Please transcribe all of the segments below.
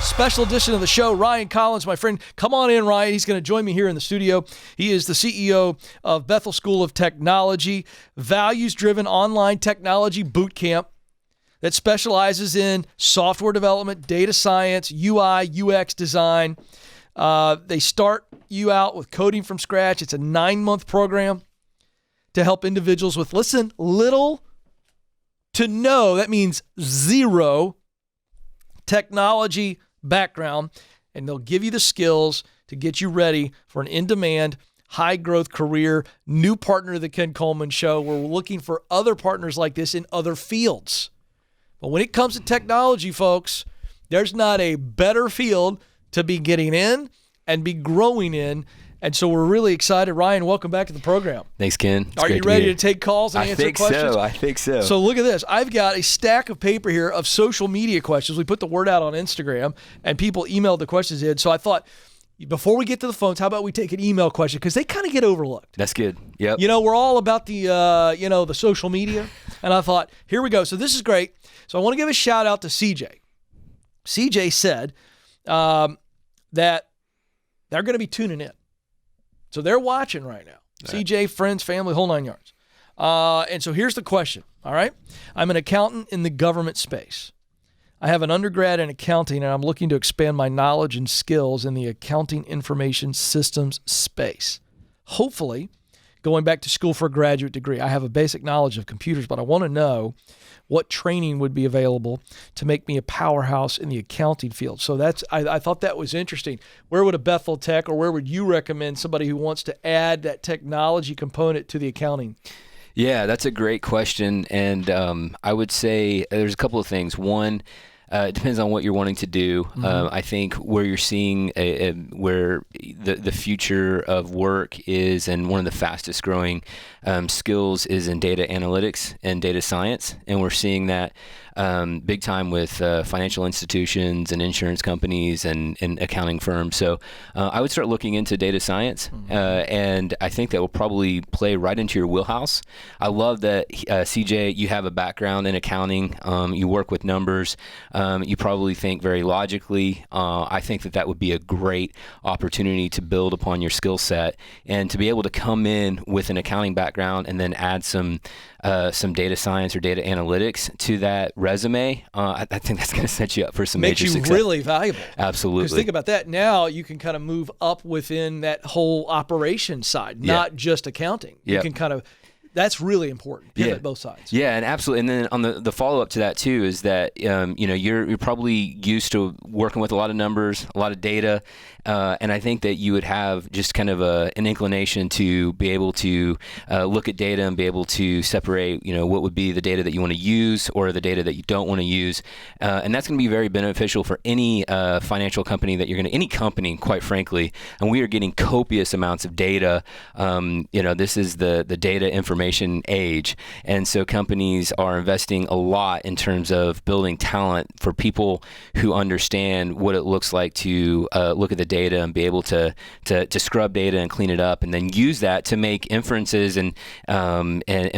Special edition of the show. Ryan Collins, my friend. Come on in, Ryan. He's going to join me here in the studio. He is the CEO of Bethel School of Technology, values-driven online technology boot camp that specializes in software development, data science, UI, UX design. They start you out with coding from scratch. It's a 9-month program to help individuals with, listen, little to no, that means zero technology background, and they'll give you the skills to get you ready for an in-demand, high-growth career. New partner of the Ken Coleman Show. We're looking for other partners like this in other fields. But when it comes to technology, folks, there's not a better field to be getting in and be growing in. And so we're really excited. Ryan, welcome back to the program. Thanks, Ken. Are you ready to take calls and answer questions? I think so. So look at this. I've got a stack of paper here of social media questions. We put the word out on Instagram, and people emailed the questions in. So I thought, before we get to the phones, how about we take an email question? Because they kind of get overlooked. That's good. Yep. You know, we're all about the, the social media. And I thought, here we go. So this is great. So I want to give a shout out to CJ. CJ said that they're going to be tuning in. So they're watching right now. Right. CJ, friends, family, whole 9 yards. And so here's the question, all right? I'm an accountant in the government space. I have an undergrad in accounting, and I'm looking to expand my knowledge and skills in the accounting information systems space. Hopefully, going back to school for a graduate degree. I have a basic knowledge of computers, but I want to know what training would be available to make me a powerhouse in the accounting field. So I thought that was interesting. Where would a Bethel Tech, or where would you recommend somebody who wants to add that technology component to the accounting? Yeah, that's a great question. And I would say there's a couple of things. One, it depends on what you're wanting to do. I think where you're seeing where the future of work is, and one of the fastest growing skills is in data analytics and data science. And we're seeing that big time with financial institutions and insurance companies and accounting firms. So I would start looking into data science, and I think that will probably play right into your wheelhouse. I love that, CJ, you have a background in accounting. You work with numbers. You probably think very logically. I think that would be a great opportunity to build upon your skill set and to be able to come in with an accounting background and then add some data science or data analytics to that resume. I think that's going to set you up for some major success. Makes you really valuable. Absolutely. Because think about that. Now you can kind of move up within that whole operation side, not just accounting. You can kind of, that's really important. Pivot both sides. Yeah, and absolutely. And then on the follow-up to that too is that you're probably used to working with a lot of numbers, a lot of data, and I think that you would have just kind of an inclination to be able to look at data and be able to separate, what would be the data that you want to use or the data that you don't want to use, and that's going to be very beneficial for any financial company that any company, quite frankly. And we are getting copious amounts of data. This is the data information age, and so companies are investing a lot in terms of building talent for people who understand what it looks like to look at the data and be able to scrub data and clean it up, and then use that to make inferences and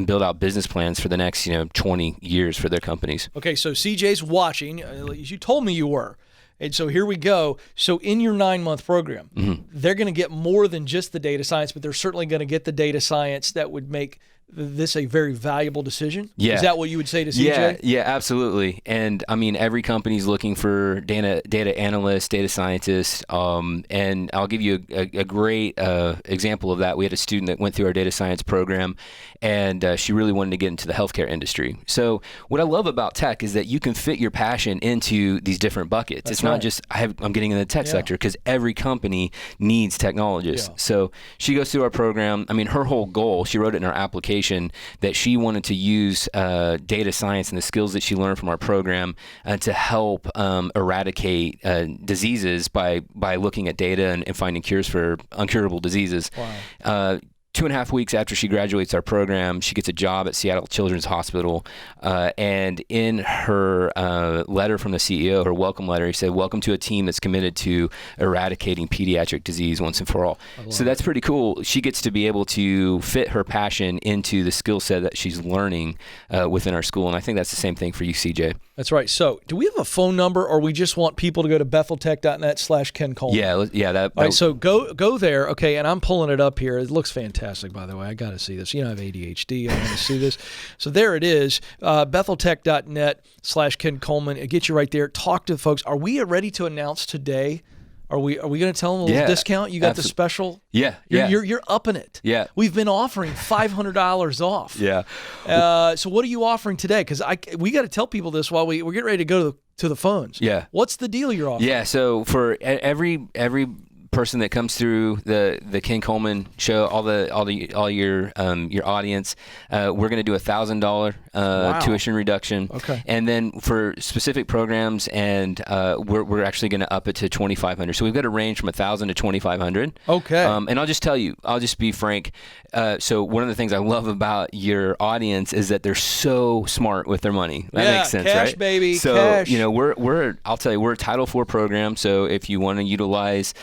build out business plans for the next 20 years for their companies. Okay, so CJ's watching. You told me you were. And so here we go. So in your 9-month program, they're going to get more than just the data science, but they're certainly going to get the data science that would make this a very valuable decision? Yeah. Is that what you would say to CJ? Yeah, absolutely. And I mean, every company's looking for data analysts, data scientists. And I'll give you a great example of that. We had a student that went through our data science program, and she really wanted to get into the healthcare industry. So what I love about tech is that you can fit your passion into these different buckets. It's not just I'm getting in the tech sector, because every company needs technologists. Yeah. So she goes through our program. I mean, her whole goal, she wrote it in her application, that she wanted to use data science and the skills that she learned from our program to help eradicate diseases by looking at data and finding cures for uncurable diseases. Wow. 2.5 weeks after she graduates our program, she gets a job at Seattle Children's Hospital. And in her letter from the CEO, her welcome letter, he said, "Welcome to a team that's committed to eradicating pediatric disease once and for all." So that's pretty cool. She gets to be able to fit her passion into the skill set that she's learning within our school. And I think that's the same thing for you, CJ. That's right. So do we have a phone number, or we just want people to go to betheltech.net/Ken Coleman? Yeah. All right, so go there. Okay, and I'm pulling it up here. It looks fantastic, by the way. I got to see this. You know, I have ADHD. I want to see this. So there it is, betheltech.net/Ken Coleman. It gets you right there. Talk to the folks. Are we ready to announce today? Are we going to tell them a little discount? You got the special? Yeah. You're upping it. Yeah. We've been offering $500 off. Yeah. So what are you offering today? Because we got to tell people this while we're getting ready to go to the phones. Yeah. What's the deal you're offering? Yeah. So for every person that comes through the Ken Coleman Show, all your audience, we're going to do $1,000 tuition reduction. Okay. And then for specific programs, and we're actually going to up it to $2,500. So we've got a range from $1,000 to $2,500. Okay. And I'll just be frank. So one of the things I love about your audience is that they're so smart with their money. That makes sense, cash, right? Baby, so cash. I'll tell you, we're a Title IV program. So if you want to utilize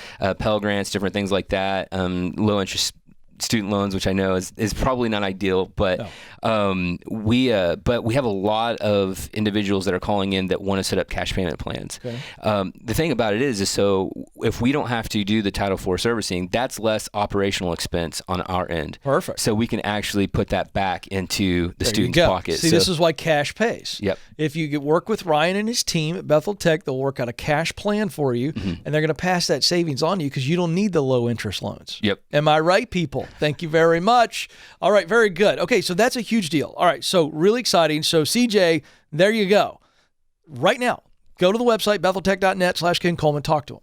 Pell Grants, different things like that, low interest student loans, which I know is probably not ideal, but we have a lot of individuals that are calling in that want to set up cash payment plans. Okay. The thing about it is so if we don't have to do the Title IV servicing, that's less operational expense on our end. Perfect. So we can actually put that back into the student's pocket. See, this is why cash pays. Yep. If you work with Ryan and his team at Bethel Tech, they'll work out a cash plan for you, and they're going to pass that savings on to you because you don't need the low interest loans. Yep. Am I right, people? Thank you very much. All right, very good. Okay, so that's a huge deal. All right, so really exciting. So CJ, there you go. Right now, go to the website, betheltech.net/Ken Coleman, talk to him.